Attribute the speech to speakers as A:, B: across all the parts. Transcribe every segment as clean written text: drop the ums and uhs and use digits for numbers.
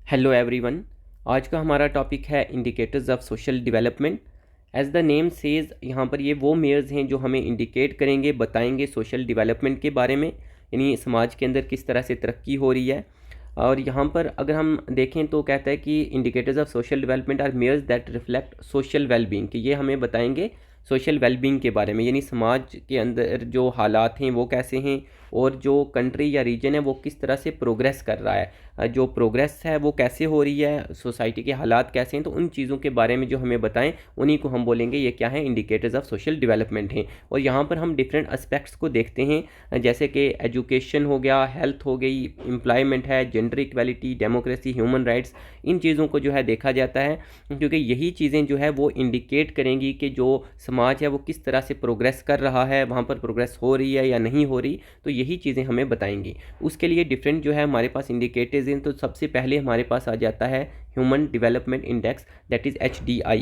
A: Hello everyone. आज का हमारा टॉपिक है indicators of social development. As the name says, यहाँ पर ये वो मेयर्स हैं जो हमें इंडिकेट करेंगे, बताएंगे सोशल डेवलपमेंट के बारे में, यानी समाज के अंदर किस तरह से तरक्की हो रही है। और यहाँ पर अगर हम देखें तो कहता है कि indicators of social development are measures that reflect social wellbeing, कि ये हमें बताएंगे सोशल वेलबींग के बारे में, यानी समाज के अंदर जो हालात हैं वो कैसे हैं और जो कंट्री या रीजन है वो किस तरह से प्रोग्रेस कर रहा है, जो प्रोग्रेस है वो कैसे हो रही है, सोसाइटी के हालात कैसे हैं। तो उन चीज़ों के बारे में जो हमें बताएं उन्हीं को हम बोलेंगे ये क्या है, इंडिकेटर्स ऑफ सोशल डेवलपमेंट हैं। और यहाँ पर हम डिफरेंट एस्पेक्ट्स को देखते हैं, जैसे कि एजुकेशन हो गया, हेल्थ हो गई, एम्प्लॉयमेंट है, gender equality, democracy, human rights. इन चीज़ों को जो है देखा जाता है, क्योंकि यही चीज़ें जो है वो इंडिकेट करेंगी कि जो समाज है वो किस तरह से प्रोग्रेस कर रहा है, वहाँ पर प्रोग्रेस हो रही है या नहीं हो रही। तो यही चीज़ें हमें बताएंगी। उसके लिए डिफरेंट जो है हमारे पास इंडिकेटर्स हैं। तो सबसे पहले हमारे पास आ जाता है human development index, that is HDI।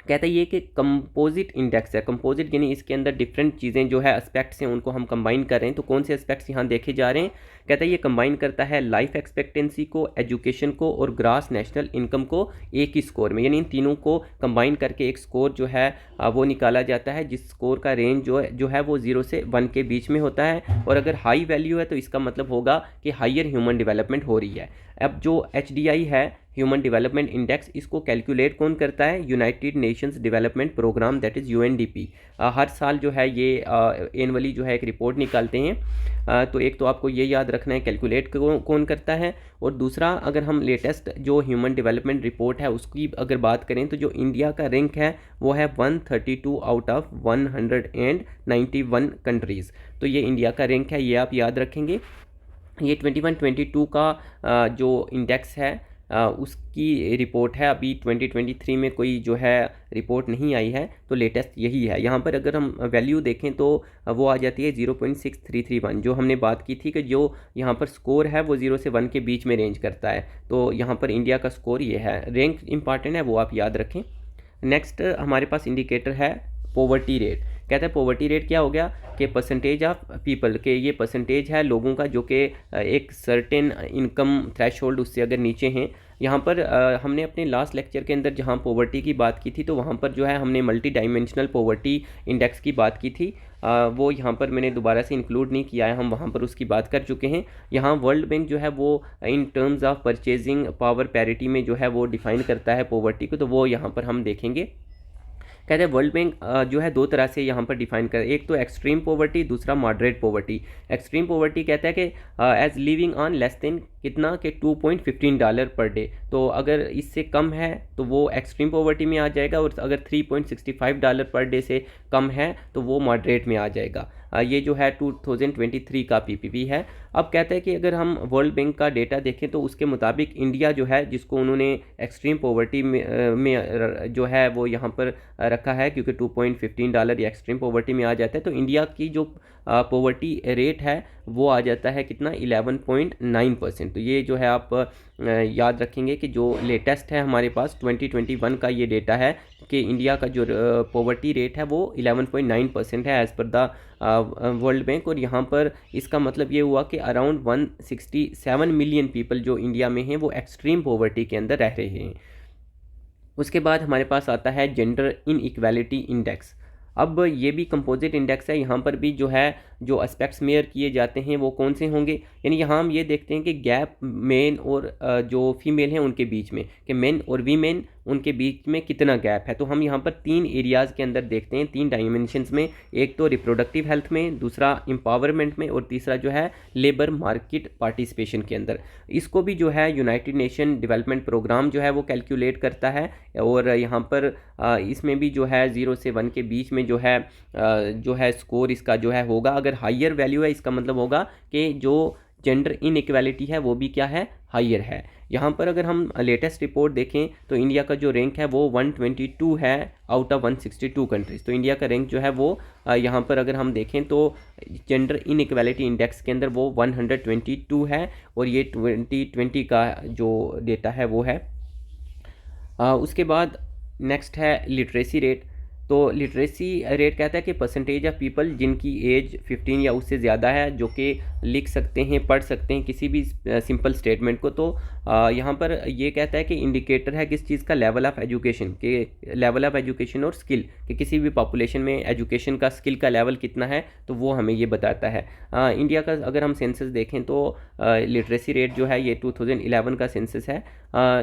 A: कहता है ये कि कंपोजिट इंडेक्स है। कंपोजिट यानी इसके अंदर डिफरेंट चीज़ें जो है एस्पेक्ट्स हैं उनको हम कंबाइन कर रहे हैं। तो कौन से एस्पेक्ट्स यहाँ देखे जा रहे हैं? कहता है ये कंबाइन करता है लाइफ एक्सपेक्टेंसी को, एजुकेशन को और ग्रास नेशनल इनकम को एक ही स्कोर में, यानी इन तीनों को कंबाइन करके एक स्कोर जो है वो निकाला जाता है, जिस स्कोर का रेंज जो है वो 0 से 1 के बीच में होता है। और अगर हाई वैल्यू है तो इसका मतलब होगा कि हाइयर ह्यूमन डेवलपमेंट हो रही है। अब जो HDI है, ह्यूमन डेवलपमेंट इंडेक्स, इसको कैलकुलेट कौन करता है? United Nations Development Programme, that is UNDP। हर साल जो है ये एनुअली जो है एक रिपोर्ट निकालते हैं। तो एक तो आपको ये याद रखना है कैलकुलेट कौन करता है। और दूसरा, अगर हम लेटेस्ट जो ह्यूमन डेवलपमेंट रिपोर्ट है उसकी अगर बात करें तो जो इंडिया का रैंक है वो है 132 आउट ऑफ 191 कंट्रीज़। तो ये इंडिया का रैंक है, ये आप याद रखेंगे। ये 21-22 का जो इंडेक्स है उसकी रिपोर्ट है। अभी 2023 में कोई जो है रिपोर्ट नहीं आई है, तो लेटेस्ट यही है। यहाँ पर अगर हम वैल्यू देखें तो वो आ जाती है 0.6331, जो हमने बात की थी कि जो यहाँ पर स्कोर है वो 0 से 1 के बीच में रेंज करता है। तो यहाँ पर इंडिया का स्कोर ये है। रैंक इंपॉर्टेंट है, वो आप याद रखें। नेक्स्ट हमारे पास इंडिकेटर है पॉवर्टी रेट। कहता है पॉवर्टी रेट क्या हो गया कि परसेंटेज ऑफ पीपल के, ये परसेंटेज है लोगों का जो कि एक सर्टेन इनकम थ्रेशोल्ड उससे अगर नीचे हैं। यहाँ पर हमने अपने लास्ट लेक्चर के अंदर जहाँ पॉवर्टी की बात की थी तो वहाँ पर जो है हमने मल्टी डायमेंशनल पॉवर्टी इंडेक्स की बात की थी। वो यहाँ पर मैंने दोबारा से इंक्लूड नहीं किया है, हम वहाँ पर उसकी बात कर चुके हैं। यहाँ वर्ल्ड बैंक जो है वो in terms of purchasing power parity में जो है वो डिफाइन करता है पॉवर्टी को, तो वो यहाँ पर हम देखेंगे। कहते हैं वर्ल्ड बैंक जो है दो तरह से यहाँ पर डिफाइन कर, एक तो एक्सट्रीम पॉवर्टी, दूसरा मॉडरेट पॉवर्टी। एक्सट्रीम पॉवर्टी कहता है कि as living on less than कितना के $2.15 पर डे। तो अगर इससे कम है तो वो एक्सट्रीम पॉवर्टी में आ जाएगा, और अगर $3.65 पर डे से कम है तो वो मॉडरेट में आ जाएगा। ये जो है 2023 का PPP है। अब कहते हैं कि अगर हम वर्ल्ड बैंक का डेटा देखें तो उसके मुताबिक इंडिया जो है, जिसको उन्होंने एक्सट्रीम पॉवर्टी में जो है वो यहाँ पर रखा है, क्योंकि $2.15 या एक्सट्रीम पॉवर्टी में आ जाता है, तो इंडिया की जो पॉवर्टी रेट है वो आ जाता है कितना, 11.9%। तो ये जो है आप याद रखेंगे कि जो लेटेस्ट है हमारे पास 2021 का ये डेटा है कि इंडिया का जो पॉवर्टी रेट है वो 11.9% है as per the world bank. और यहाँ पर इसका मतलब ये हुआ कि अराउंड 167 मिलियन पीपल जो इंडिया में हैं वो एक्सट्रीम पॉवर्टी के अंदर रह रहे हैं। उसके बाद हमारे पास आता है जेंडर इनइक्वालिटी इंडेक्स। अब ये भी कंपोजिट इंडेक्स है। यहाँ पर भी जो है जो एस्पेक्ट्स मेयर किए जाते हैं वो कौन से होंगे, यानी यहाँ हम ये देखते हैं कि गैप मेन और जो फीमेल हैं उनके बीच में, कि मेन और वीमेन उनके बीच में कितना गैप है। तो हम यहाँ पर 3 एरियाज़ के अंदर देखते हैं, 3 डायमेंशंस में। एक तो रिप्रोडक्टिव हेल्थ में, दूसरा एम्पावरमेंट में, और तीसरा जो है लेबर मार्केट पार्टिसिपेशन के अंदर। इसको भी जो है यूनाइटेड नेशन डेवलपमेंट प्रोग्राम जो है वो कैलकुलेट करता है। और यहाँ पर इसमें भी जो है 0 से 1 के बीच में जो है स्कोर इसका जो है होगा। अगर हाइयर वैल्यू है इसका मतलब होगा कि जो जेंडर इनइक्वालिटी है वो भी क्या है, हाइयर है। यहाँ पर अगर हम लेटेस्ट रिपोर्ट देखें तो इंडिया का जो रैंक है वो 122 है आउट ऑफ 162 कंट्रीज़। तो इंडिया का रैंक जो है वो यहाँ पर अगर हम देखें तो जेंडर इनइक्वालिटी इंडेक्स के अंदर वो 122 है, और ये 2020 का जो डेटा है वो है। उसके बाद नेक्स्ट है लिटरेसी रेट। तो लिटरेसी रेट कहता है कि परसेंटेज ऑफ पीपल जिनकी एज 15 या उससे ज़्यादा है, जो कि लिख सकते हैं, पढ़ सकते हैं किसी भी सिंपल स्टेटमेंट को। तो यहाँ पर ये कहता है कि इंडिकेटर है किस चीज़ का, लेवल ऑफ एजुकेशन के, लेवल ऑफ एजुकेशन और स्किल, कि किसी भी पॉपुलेशन में एजुकेशन का, स्किल का लेवल कितना है, तो वो हमें ये बताता है। इंडिया का अगर हम सेंसस देखें तो लिटरेसी रेट जो है ये 2011 का सेंसस है।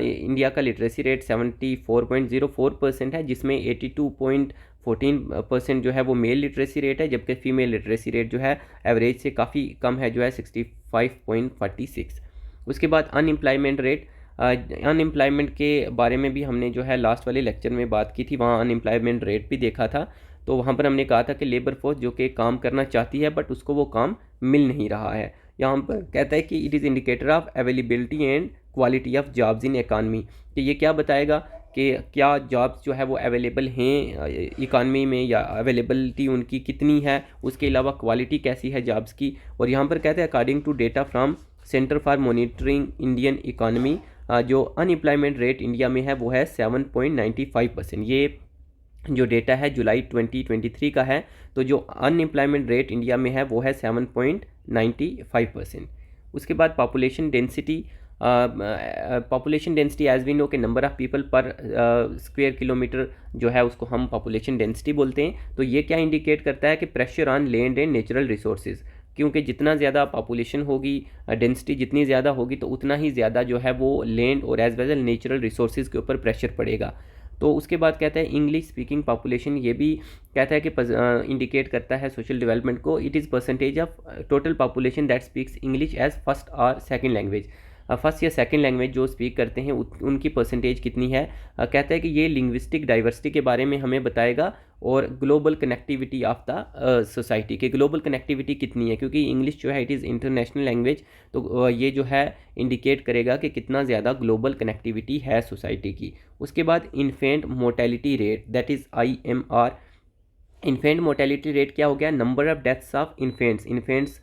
A: इंडिया का लिटरेसी रेट 74.04% है, जिसमें 82.14% जो है वो मेल लिटरेसी रेट है, जबकि फीमेल लिटरेसी रेट जो है एवरेज से काफ़ी कम है, जो है 65.46। उसके बाद अनएम्प्लॉयमेंट रेट, अनएम्प्लॉयमेंट के बारे में भी हमने जो है लास्ट वाले लेक्चर में बात की थी, वहाँ अनएम्प्लॉयमेंट रेट भी देखा था। तो वहाँ पर हमने कहा था कि लेबर फोर्स जो कि काम करना चाहती है बट उसको वो काम मिल नहीं रहा है। यहाँ पर कहता है कि it is indicator of availability and quality of jobs in economy, कि ये क्या बताएगा कि क्या जॉब्स जो है वो अवेलेबल हैं इकानमी में, या अवेलेबिलिटी उनकी कितनी है, उसके अलावा क्वालिटी कैसी है जॉब्स की। और यहाँ पर कहते हैं according to data from Centre for Monitoring Indian Economy, जो अनएम्प्लॉयमेंट रेट इंडिया में है वो है 7.95%। ये जो डेटा है जुलाई 2023 का है। तो जो अनएम्प्लॉयमेंट रेट इंडिया में है वो है 7.95%। उसके बाद population density, population density as we know के नंबर ऑफ़ पीपल पर स्क्वायर किलोमीटर जो है उसको हम पॉपुलेशन डेंसिटी बोलते हैं। तो ये क्या इंडिकेट करता है कि pressure on land and natural resources, क्योंकि जितना ज़्यादा पॉपुलेशन होगी, डेंसिटी जितनी ज़्यादा होगी, तो उतना ही ज़्यादा जो है वो लैंड और एज वेल नेचुरल रिसोर्सेज के ऊपर प्रेशर पड़ेगा। तो उसके बाद कहता है इंग्लिश स्पीकिंग पॉपुलेशन, ये भी कहता है कि इंडिकेट करता है सोशल डेवलपमेंट को। It is percentage of total population that speaks English as first और सेकंड लैंग्वेज, फर्स्ट या सेकंड लैंग्वेज जो स्पीक करते हैं उनकी परसेंटेज कितनी है। कहता है कि ये लिंग्विस्टिक डाइवर्सिटी के बारे में हमें बताएगा, और global connectivity of the society, के ग्लोबल कनेक्टिविटी कितनी है, क्योंकि इंग्लिश जो है इट इज़ इंटरनेशनल लैंग्वेज। तो ये जो है इंडिकेट करेगा कि कितना ज़्यादा ग्लोबल कनेक्टिविटी है सोसाइटी की। उसके बाद infant mortality rate, that is IMR। Infant mortality rate क्या हो गया, number of deaths of infants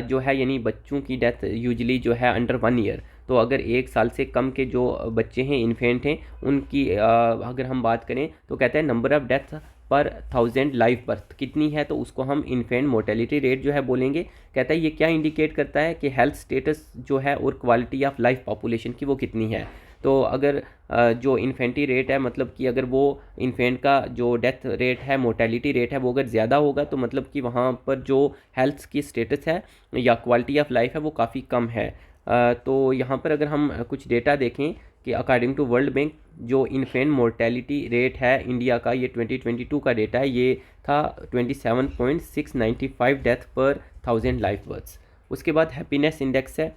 A: जो है, यानी बच्चों की डेथ यूजली जो है अंडर 1 ईयर। तो अगर 1 साल से कम के जो बच्चे हैं, इन्फेंट हैं, उनकी अगर हम बात करें तो कहते हैं नंबर ऑफ डेथ पर 1000 लाइव बर्थ कितनी है, तो उसको हम इन्फेंट मोर्टेलिटी रेट जो है बोलेंगे। कहता है ये क्या इंडिकेट करता है कि हेल्थ स्टेटस जो है और क्वालिटी ऑफ लाइफ पॉपुलेशन की वो कितनी है। तो अगर जो इन्फेंटी रेट है, मतलब कि अगर वो इन्फेंट का जो डेथ रेट है, मोर्टेलिटी रेट है, वो अगर ज़्यादा होगा, तो मतलब कि वहाँ पर जो हेल्थ की स्टेटस है या क्वालिटी ऑफ लाइफ है वो काफ़ी कम है। तो यहाँ पर अगर हम कुछ डेटा देखें कि अकॉर्डिंग टू वर्ल्ड बैंक जो इन्फेंट मोर्टेलिटी रेट है इंडिया का, ये 2022 का डेटा है, ये था 27.695 डेथ पर 1000 लाइफ बर्थ्स। उसके बाद हैप्पीनेस इंडेक्स है,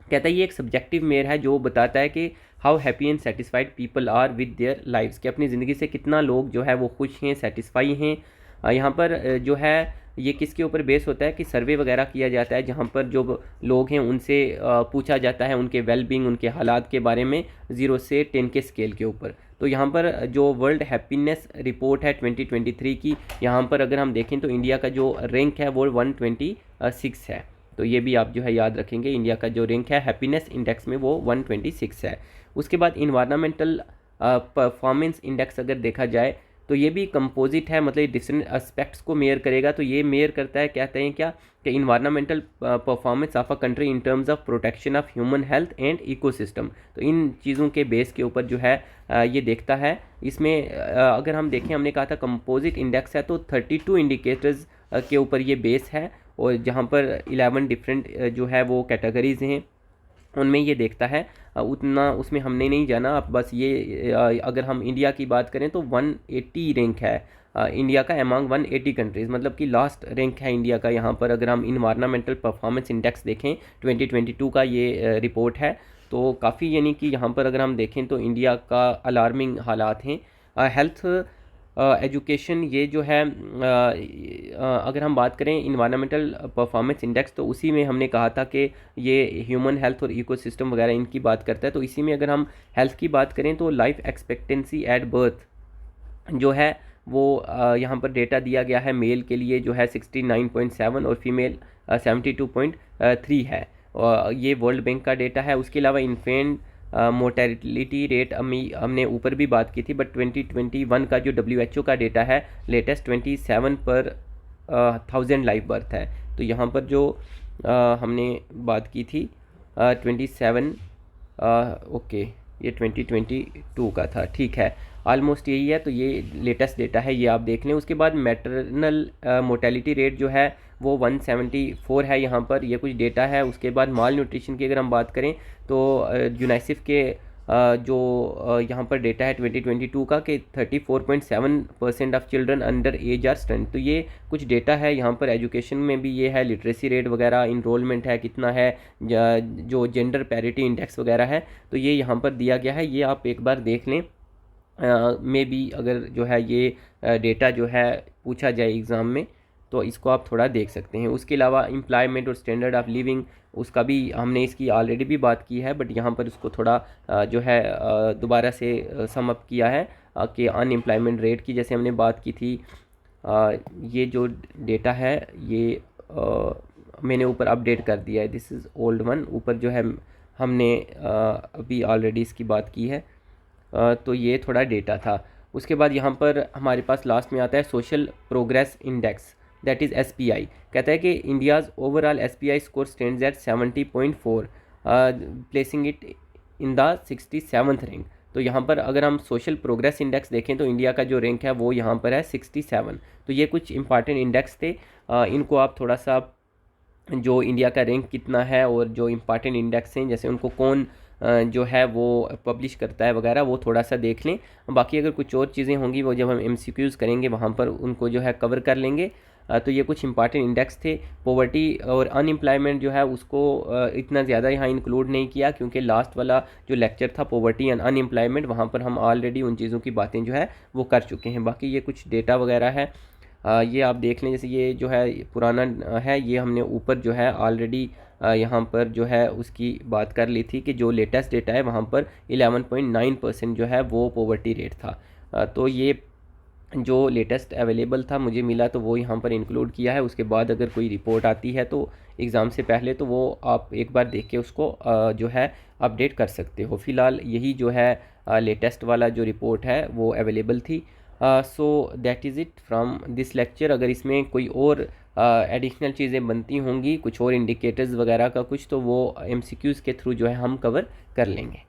A: कहता है ये एक सब्जेक्टिव मेयर है जो बताता है कि how happy and satisfied people are with their lives, कि अपनी ज़िंदगी से कितना लोग जो है वो खुश हैं, सेटिस्फाई हैं। यहाँ पर जो है ये किसके ऊपर बेस होता है कि सर्वे वगैरह किया जाता है, जहाँ पर जो लोग हैं उनसे पूछा जाता है उनके वेलबींग, उनके हालात के बारे में 0 से 10 के स्केल के ऊपर। तो यहाँ पर जो वर्ल्ड हैप्पीनेस रिपोर्ट है 2023 की, यहाँ पर अगर हम देखें तो इंडिया का जो रैंक है वो 126 है। तो ये भी आप जो है याद रखेंगे, इंडिया का जो रैंक है हैप्पीनेस इंडेक्स में वो 126 है। उसके बाद इन्वायरमेंटल परफॉर्मेंस इंडेक्स अगर देखा जाए तो ये भी कंपोजिट है, मतलब डिफरेंट एस्पेक्ट्स को मेयर करेगा। तो ये मेयर करता है, कहते हैं क्या, कि environmental performance of a country in terms of protection of human health and ecosystem. तो इन चीज़ों के बेस के ऊपर जो है ये देखता है। इसमें अगर हम देखें, हमने कहा था कंपोजिट इंडेक्स है, तो 32 इंडिकेटर्स के ऊपर ये बेस है, और जहाँ पर 11 डिफरेंट जो है वो कैटेगरीज़ हैं उनमें ये देखता है। उतना उसमें हमने नहीं जाना। अब बस ये अगर हम इंडिया की बात करें तो 180 रैंक है इंडिया का अमंग 180 कंट्रीज़, मतलब कि लास्ट रैंक है इंडिया का यहाँ पर। अगर हम इन्वायरमेंटल परफॉर्मेंस इंडेक्स देखें 2022 का ये रिपोर्ट है, तो काफ़ी यानी कि यहाँ पर अगर हम देखें तो इंडिया का अलार्मिंग हालात हैं। हेल्थ एजुकेशन ये जो है अगर हम बात करें इन्वायरमेंटल परफॉर्मेंस इंडेक्स, तो उसी में हमने कहा था कि ये ह्यूमन हेल्थ और इकोसिस्टम वगैरह इनकी बात करता है। तो इसी में अगर हम हेल्थ की बात करें तो लाइफ एक्सपेक्टेंसी एट बर्थ जो है वो यहाँ पर डेटा दिया गया है, मेल के लिए जो है 69.7 और फीमेल 72.3 है। ये वर्ल्ड बैंक का डेटा है। उसके अलावा इन्फेंट मोर्टेलिटी रेट हमने ऊपर भी बात की थी, बट 2021 का जो WHO का डेटा है लेटेस्ट 27 पर 1000 लाइव बर्थ है। तो यहाँ पर जो हमने बात की थी 27, ओके ये 2022 का था, ठीक है, ऑलमोस्ट यही है। तो ये लेटेस्ट डेटा है, ये आप देख लें। उसके बाद मैटरनल मोर्टेलिटी रेट जो है वो 174 है यहाँ पर, ये कुछ डेटा है। उसके बाद माल न्यूट्रिशन की अगर हम बात करें तो यूनिसेफ के जो यहाँ पर डेटा है 2022 का कि 34.7% of children under age are stunt. तो ये कुछ डेटा है यहाँ पर। एजुकेशन में भी ये है, लिटरेसी रेट वगैरह, इनरोलमेंट है कितना है, जो जेंडर पैरिटी इंडेक्स वगैरह है, तो ये यहाँ पर दिया गया है, ये आप एक बार देख लें। में भी अगर जो है ये डेटा जो है पूछा जाए एग्ज़ाम में तो इसको आप थोड़ा देख सकते हैं। उसके अलावा एम्प्लॉयमेंट और स्टैंडर्ड ऑफ लिविंग, उसका भी हमने इसकी ऑलरेडी भी बात की है, बट यहाँ पर इसको थोड़ा जो है दोबारा से सम अप किया है कि अनएम्प्लॉयमेंट रेट की जैसे हमने बात की थी। ये जो डेटा है ये मैंने ऊपर अपडेट कर दिया है, दिस इज़ ओल्ड वन। ऊपर जो है हमने अभी ऑलरेडी इसकी बात की है। तो ये थोड़ा डेटा था। उसके बाद यहाँ पर हमारे पास लास्ट में आता है social progress index, that is SPI। कहता है कि India's overall SPI score stands eight 70.4, placing it in the 67th rank. तो यहाँ पर अगर हम सोशल प्रोग्रेस इंडेक्स देखें तो इंडिया का जो रैंक है वो यहाँ पर है 67। तो ये कुछ इंपॉर्टेंट इंडेक्स थे, इनको आप थोड़ा सा जो इंडिया का रैंक कितना है और जो इम्पॉर्टेंट इंडेक्स हैं जैसे उनको कौन जो है वो पब्लिश करता है वगैरह, वो थोड़ा सा देख लें। बाकी अगर कुछ और चीज़ें होंगी वो जब हम MCQs करेंगे वहाँ पर उनको जो है कवर कर लेंगे। तो ये कुछ इंपॉर्टेंट इंडेक्स थे। पॉवर्टी और अनएम्प्लॉयमेंट जो है उसको इतना ज़्यादा यहाँ इंक्लूड नहीं किया क्योंकि लास्ट वाला जो लेक्चर था पॉवर्टी एंड अनएम्प्लॉयमेंट, वहाँ पर हम ऑलरेडी उन चीज़ों की बातें जो है वो कर चुके हैं। बाकी ये कुछ डेटा वगैरह है, ये आप देख लें। जैसे ये जो है पुराना है, ये हमने ऊपर जो है ऑलरेडी यहाँ पर जो है उसकी बात कर ली थी कि जो लेटेस्ट डेटा है वहाँ पर 11.9% जो है वो पॉवर्टी रेट था। तो ये जो लेटेस्ट अवेलेबल था मुझे मिला तो वो यहाँ पर इंक्लूड किया है। उसके बाद अगर कोई रिपोर्ट आती है तो एग्ज़ाम से पहले तो वो आप एक बार देख के उसको जो है अपडेट कर सकते हो। फ़िलहाल यही जो है लेटेस्ट वाला जो रिपोर्ट है वो अवेलेबल थी। So that is it from this lecture. अगर इसमें कोई और एडिशनल चीज़ें बनती होंगी, कुछ और इंडिकेटर्स वगैरह का कुछ, तो वो MCQs के थ्रू जो है हम कवर कर लेंगे।